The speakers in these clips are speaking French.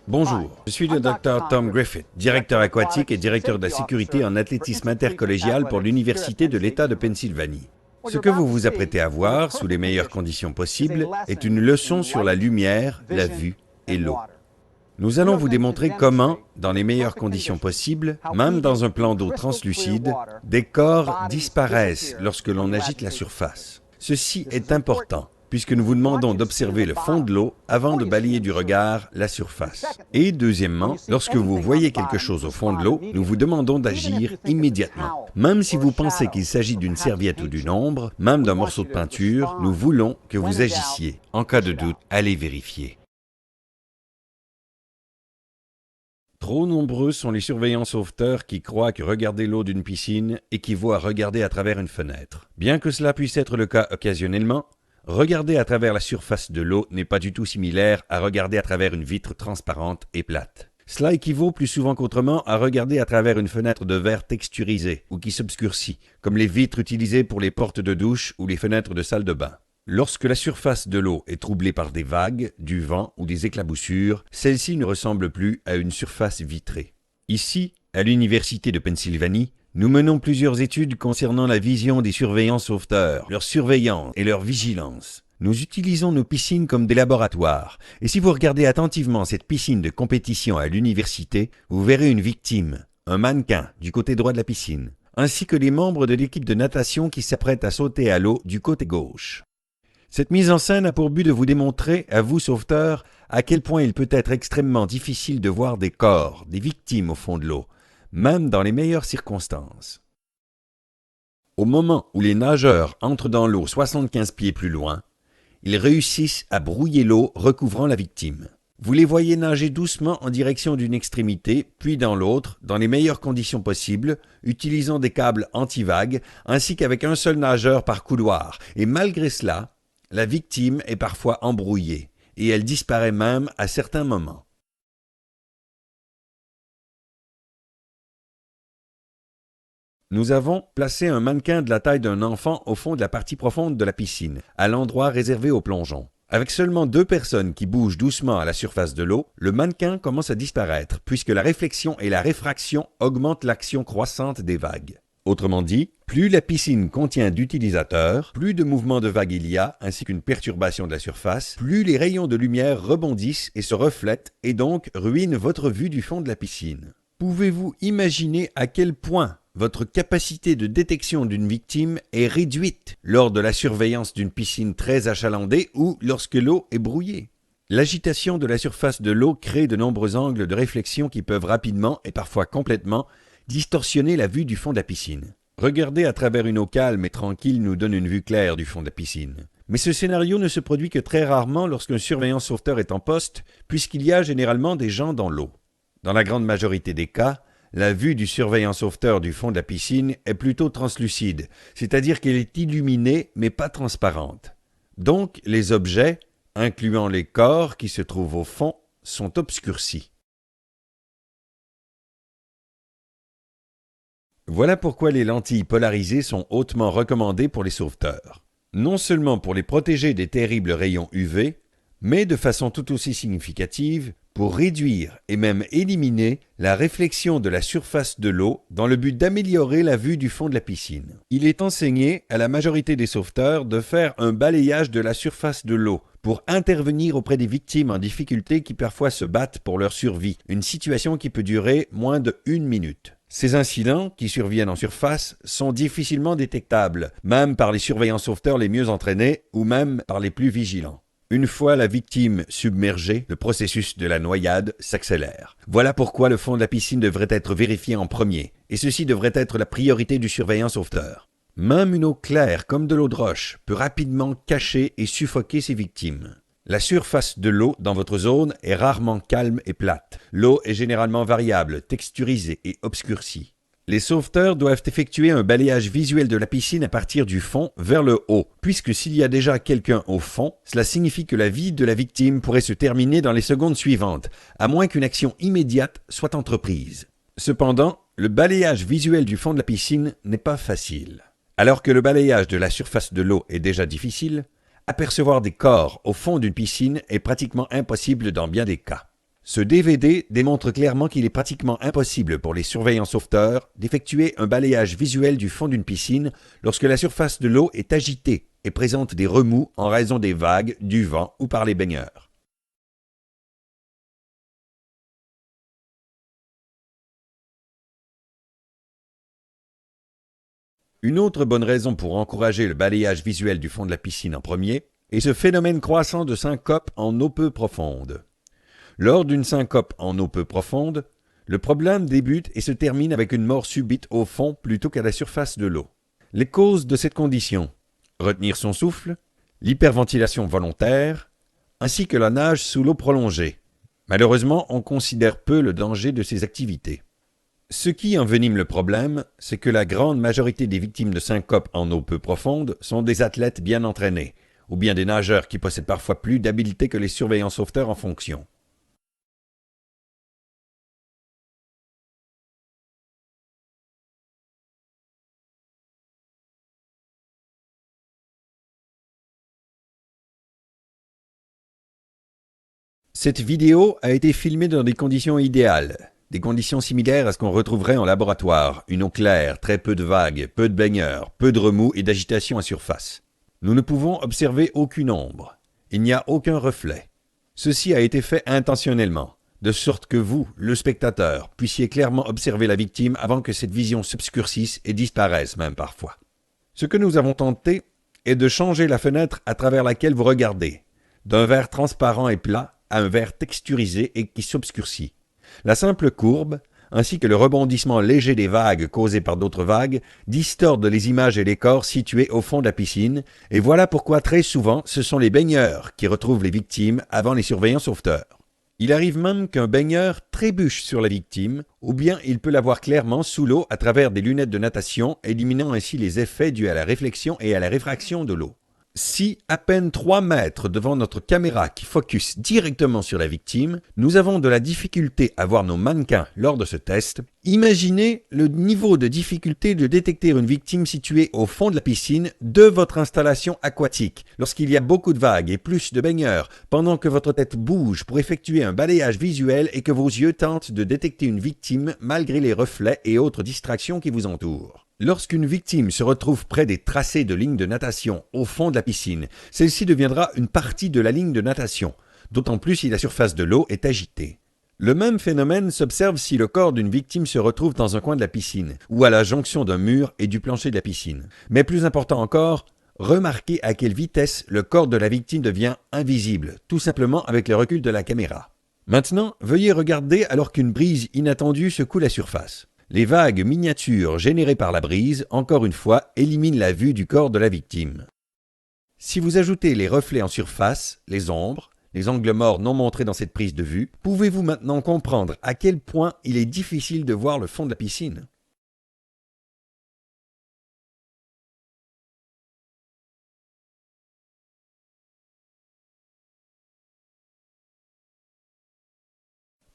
Bonjour, je suis le Dr Tom Griffith, directeur aquatique et directeur de la sécurité en athlétisme intercollégial pour l'Université de l'État de Pennsylvanie. Ce que vous vous apprêtez à voir, sous les meilleures conditions possibles, est une leçon sur la lumière, la vue et l'eau. Nous allons vous démontrer comment, dans les meilleures conditions possibles, même dans un plan d'eau translucide, des corps disparaissent lorsque l'on agite la surface. Ceci est important, puisque nous vous demandons d'observer le fond de l'eau avant de balayer du regard la surface. Et deuxièmement, lorsque vous voyez quelque chose au fond de l'eau, nous vous demandons d'agir immédiatement. Même si vous pensez qu'il s'agit d'une serviette ou d'une ombre, même d'un morceau de peinture, nous voulons que vous agissiez. En cas de doute, allez vérifier. Trop nombreux sont les surveillants sauveteurs qui croient que regarder l'eau d'une piscine équivaut à regarder à travers une fenêtre. Bien que cela puisse être le cas occasionnellement, regarder à travers la surface de l'eau n'est pas du tout similaire à regarder à travers une vitre transparente et plate. Cela équivaut plus souvent qu'autrement à regarder à travers une fenêtre de verre texturisée ou qui s'obscurcit, comme les vitres utilisées pour les portes de douche ou les fenêtres de salle de bain. Lorsque la surface de l'eau est troublée par des vagues, du vent ou des éclaboussures, celle-ci ne ressemble plus à une surface vitrée. Ici, à l'Université de Pennsylvanie, nous menons plusieurs études concernant la vision des surveillants sauveteurs, leur surveillance et leur vigilance. Nous utilisons nos piscines comme des laboratoires, et si vous regardez attentivement cette piscine de compétition à l'université, vous verrez une victime, un mannequin du côté droit de la piscine, ainsi que les membres de l'équipe de natation qui s'apprêtent à sauter à l'eau du côté gauche. Cette mise en scène a pour but de vous démontrer, à vous sauveteurs, à quel point il peut être extrêmement difficile de voir des corps, des victimes au fond de l'eau, même dans les meilleures circonstances. Au moment où les nageurs entrent dans l'eau 75 pieds plus loin, ils réussissent à brouiller l'eau recouvrant la victime. Vous les voyez nager doucement en direction d'une extrémité, puis dans l'autre, dans les meilleures conditions possibles, utilisant des câbles anti-vagues, ainsi qu'avec un seul nageur par couloir. Et malgré cela, la victime est parfois embrouillée, et elle disparaît même à certains moments. Nous avons placé un mannequin de la taille d'un enfant au fond de la partie profonde de la piscine, à l'endroit réservé aux plongeons. Avec seulement 2 personnes qui bougent doucement à la surface de l'eau, le mannequin commence à disparaître, puisque la réflexion et la réfraction augmentent l'action croissante des vagues. Autrement dit, plus la piscine contient d'utilisateurs, plus de mouvements de vagues il y a, ainsi qu'une perturbation de la surface, plus les rayons de lumière rebondissent et se reflètent, et donc ruinent votre vue du fond de la piscine. Pouvez-vous imaginer à quel point votre capacité de détection d'une victime est réduite lors de la surveillance d'une piscine très achalandée ou lorsque l'eau est brouillée? L'agitation de la surface de l'eau crée de nombreux angles de réflexion qui peuvent rapidement et parfois complètement distorsionner la vue du fond de la piscine. Regarder à travers une eau calme et tranquille nous donne une vue claire du fond de la piscine. Mais ce scénario ne se produit que très rarement lorsqu'un surveillant sauveteur est en poste, puisqu'il y a généralement des gens dans l'eau. Dans la grande majorité des cas, la vue du surveillant sauveteur du fond de la piscine est plutôt translucide, c'est-à-dire qu'elle est illuminée mais pas transparente. Donc, les objets, incluant les corps qui se trouvent au fond, sont obscurcis. Voilà pourquoi les lentilles polarisées sont hautement recommandées pour les sauveteurs. Non seulement pour les protéger des terribles rayons UV, mais de façon tout aussi significative pour réduire et même éliminer la réflexion de la surface de l'eau dans le but d'améliorer la vue du fond de la piscine. Il est enseigné à la majorité des sauveteurs de faire un balayage de la surface de l'eau pour intervenir auprès des victimes en difficulté qui parfois se battent pour leur survie, une situation qui peut durer moins de 1 minute. Ces incidents, qui surviennent en surface, sont difficilement détectables, même par les surveillants sauveteurs les mieux entraînés ou même par les plus vigilants. Une fois la victime submergée, le processus de la noyade s'accélère. Voilà pourquoi le fond de la piscine devrait être vérifié en premier, et ceci devrait être la priorité du surveillant sauveteur. Même une eau claire comme de l'eau de roche peut rapidement cacher et suffoquer ses victimes. La surface de l'eau dans votre zone est rarement calme et plate. L'eau est généralement variable, texturisée et obscurcie. Les sauveteurs doivent effectuer un balayage visuel de la piscine à partir du fond vers le haut, puisque s'il y a déjà quelqu'un au fond, cela signifie que la vie de la victime pourrait se terminer dans les secondes suivantes, à moins qu'une action immédiate soit entreprise. Cependant, le balayage visuel du fond de la piscine n'est pas facile. Alors que le balayage de la surface de l'eau est déjà difficile, apercevoir des corps au fond d'une piscine est pratiquement impossible dans bien des cas. Ce DVD démontre clairement qu'il est pratiquement impossible pour les surveillants sauveteurs d'effectuer un balayage visuel du fond d'une piscine lorsque la surface de l'eau est agitée et présente des remous en raison des vagues, du vent ou par les baigneurs. Une autre bonne raison pour encourager le balayage visuel du fond de la piscine en premier est ce phénomène croissant de syncope en eau peu profonde. Lors d'une syncope en eau peu profonde, le problème débute et se termine avec une mort subite au fond plutôt qu'à la surface de l'eau. Les causes de cette condition: retenir son souffle, l'hyperventilation volontaire, ainsi que la nage sous l'eau prolongée. Malheureusement, on considère peu le danger de ces activités. Ce qui envenime le problème, c'est que la grande majorité des victimes de syncope en eau peu profonde sont des athlètes bien entraînés, ou bien des nageurs qui possèdent parfois plus d'habileté que les surveillants sauveteurs en fonction. Cette vidéo a été filmée dans des conditions idéales, des conditions similaires à ce qu'on retrouverait en laboratoire, une eau claire, très peu de vagues, peu de baigneurs, peu de remous et d'agitation à surface. Nous ne pouvons observer aucune ombre, il n'y a aucun reflet. Ceci a été fait intentionnellement, de sorte que vous, le spectateur, puissiez clairement observer la victime avant que cette vision s'obscurcisse et disparaisse même parfois. Ce que nous avons tenté est de changer la fenêtre à travers laquelle vous regardez, d'un verre transparent et plat à un verre texturisé et qui s'obscurcit. La simple courbe, ainsi que le rebondissement léger des vagues causées par d'autres vagues, distordent les images et les corps situés au fond de la piscine, et voilà pourquoi très souvent ce sont les baigneurs qui retrouvent les victimes avant les surveillants sauveteurs. Il arrive même qu'un baigneur trébuche sur la victime, ou bien il peut la voir clairement sous l'eau à travers des lunettes de natation, éliminant ainsi les effets dus à la réflexion et à la réfraction de l'eau. Si, à peine 3 mètres devant notre caméra qui focus directement sur la victime, nous avons de la difficulté à voir nos mannequins lors de ce test, imaginez le niveau de difficulté de détecter une victime située au fond de la piscine de votre installation aquatique, lorsqu'il y a beaucoup de vagues et plus de baigneurs, pendant que votre tête bouge pour effectuer un balayage visuel et que vos yeux tentent de détecter une victime malgré les reflets et autres distractions qui vous entourent. Lorsqu'une victime se retrouve près des tracés de lignes de natation au fond de la piscine, celle-ci deviendra une partie de la ligne de natation, d'autant plus si la surface de l'eau est agitée. Le même phénomène s'observe si le corps d'une victime se retrouve dans un coin de la piscine, ou à la jonction d'un mur et du plancher de la piscine. Mais plus important encore, remarquez à quelle vitesse le corps de la victime devient invisible, tout simplement avec le recul de la caméra. Maintenant, veuillez regarder alors qu'une brise inattendue secoue la surface. Les vagues miniatures générées par la brise, encore une fois, éliminent la vue du corps de la victime. Si vous ajoutez les reflets en surface, les ombres, les angles morts non montrés dans cette prise de vue, pouvez-vous maintenant comprendre à quel point il est difficile de voir le fond de la piscine?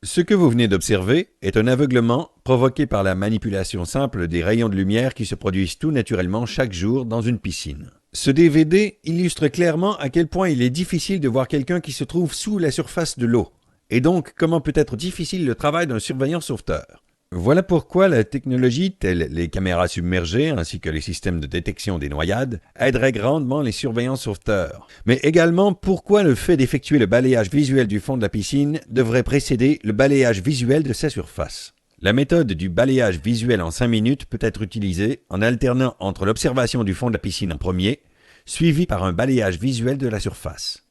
Ce que vous venez d'observer est un aveuglement provoqué par la manipulation simple des rayons de lumière qui se produisent tout naturellement chaque jour dans une piscine. Ce DVD illustre clairement à quel point il est difficile de voir quelqu'un qui se trouve sous la surface de l'eau, et donc comment peut être difficile le travail d'un surveillant sauveteur. Voilà pourquoi la technologie, telle les caméras submergées ainsi que les systèmes de détection des noyades, aiderait grandement les surveillants sauveteurs. Mais également pourquoi le fait d'effectuer le balayage visuel du fond de la piscine devrait précéder le balayage visuel de sa surface. La méthode du balayage visuel en 5 minutes peut être utilisée en alternant entre l'observation du fond de la piscine en premier, suivi par un balayage visuel de la surface.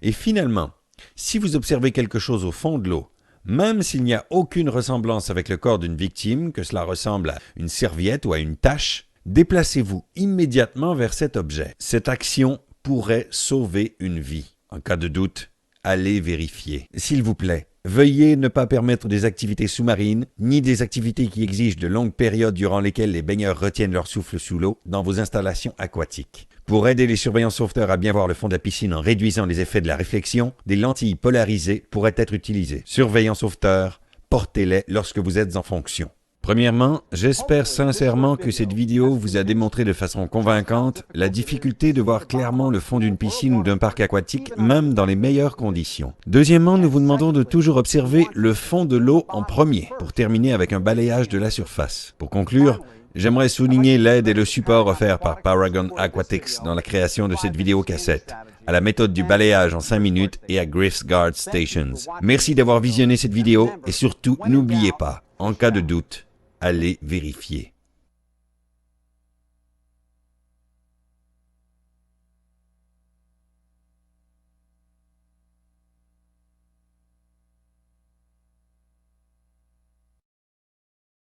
Et finalement, si vous observez quelque chose au fond de l'eau, même s'il n'y a aucune ressemblance avec le corps d'une victime, que cela ressemble à une serviette ou à une tache, déplacez-vous immédiatement vers cet objet. Cette action pourrait sauver une vie. En cas de doute, allez vérifier. S'il vous plaît, veuillez ne pas permettre des activités sous-marines, ni des activités qui exigent de longues périodes durant lesquelles les baigneurs retiennent leur souffle sous l'eau dans vos installations aquatiques. Pour aider les surveillants sauveteurs à bien voir le fond de la piscine en réduisant les effets de la réflexion, des lentilles polarisées pourraient être utilisées. Surveillants sauveteurs, portez-les lorsque vous êtes en fonction. Premièrement, j'espère sincèrement que cette vidéo vous a démontré de façon convaincante la difficulté de voir clairement le fond d'une piscine ou d'un parc aquatique, même dans les meilleures conditions. Deuxièmement, nous vous demandons de toujours observer le fond de l'eau en premier, pour terminer avec un balayage de la surface. Pour conclure, j'aimerais souligner l'aide et le support offerts par Paragon Aquatics dans la création de cette vidéocassette, à la méthode du balayage en 5 minutes et à Griff's Guard Stations. Merci d'avoir visionné cette vidéo et surtout, n'oubliez pas, en cas de doute, allez vérifier.